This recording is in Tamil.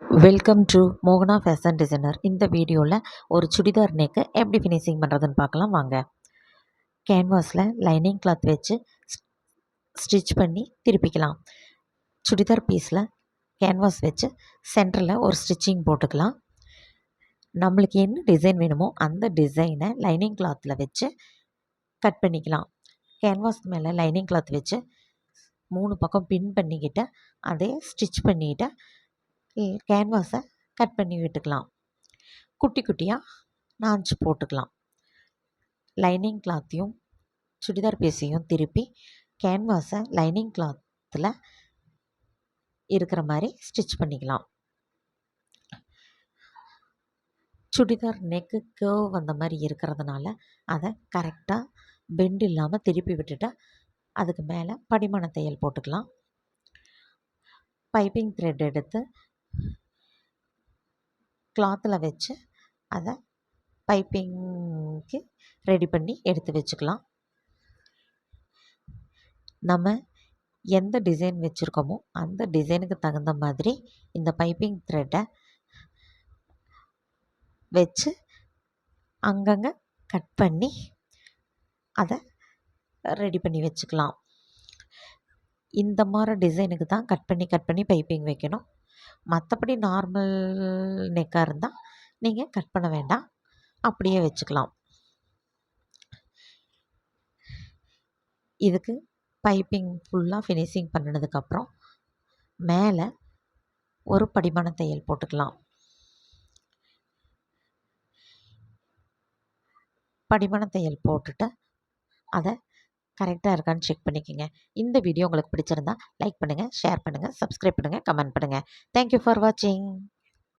வெல்கம் டு மோகனா ஃபேஷன் டிசைனர். இந்த வீடியோவில் ஒரு சுடிதார் நெக்கு எப்படி ஃபினிஷிங் பண்ணுறதுன்னு பார்க்கலாம் வாங்க. கேன்வாஸில் லைனிங் கிளாத் வச்சு ஸ்டிச் பண்ணி திருப்பிக்கலாம். சுடிதார் பீஸில் கேன்வாஸ் வச்சு சென்டரில் ஒரு ஸ்டிச்சிங் போட்டுக்கலாம். நம்மளுக்கு என்ன டிசைன் வேணுமோ அந்த டிசைனை லைனிங் கிளாத்தில் வச்சு கட் பண்ணிக்கலாம். கேன்வாஸ் மேலே லைனிங் கிளாத் வச்சு 3 பக்கம் பின் பண்ணிக்கிட்டு அதே ஸ்டிச் பண்ணிவிட்டு கேன்வாஸை கட் பண்ணி விட்டுக்கலாம். குட்டி குட்டியாக நாஞ்சு போட்டுக்கலாம். லைனிங் கிளாத்தையும் சுடிதார் பீஸையும் திருப்பி கேன்வாஸை லைனிங் கிளாத்தில் இருக்கிற மாதிரி ஸ்டிச் பண்ணிக்கலாம். சுடிதார் நெக்கு கேர்வ் வந்த மாதிரி இருக்கிறதுனால அதை கரெக்டாக பெண்ட் இல்லாமல் திருப்பி விட்டுட்டு அதுக்கு மேலே படிமான தையல் போட்டுக்கலாம். பைப்பிங் த்ரெட் எடுத்து கிளாத்தில் வச்சு அதை பைப்பிங்க்கு ரெடி பண்ணி எடுத்து வச்சுக்கலாம். நம்ம எந்த டிசைன் வச்சுருக்கோமோ அந்த டிசைனுக்கு தகுந்த மாதிரி இந்த பைப்பிங் த்ரெட்டை வச்சு அங்கங்கே கட் பண்ணி அதை ரெடி பண்ணி வச்சுக்கலாம். இந்த மாதிரி டிசைனுக்கு தான் கட் பண்ணி பைப்பிங் வைக்கணும். மற்றபடி நார்மல் நெக்காக இருந்தால் நீங்கள் கட் பண்ண வேண்டாம், அப்படியே வச்சுக்கலாம். இதுக்கு பைப்பிங் ஃபுல்லாக ஃபினிஷிங் பண்ணினதுக்கப்புறம் மேலே ஒரு படிமான தையல் போட்டுக்கலாம். படிமான தையல் போட்டுட்டு அதை கரெக்டாக இருக்கான்னு செக் பண்ணிக்கோங்க. இந்த வீடியோ உங்களுக்கு பிடிச்சிருந்தா லைக் பண்ணுங்கள், ஷேர் பண்ணுங்கள், சப்ஸ்கிரைப் பண்ணுங்கள், கமெண்ட் பண்ணுங்கள். தேங்க்யூ ஃபார் வாட்சிங்.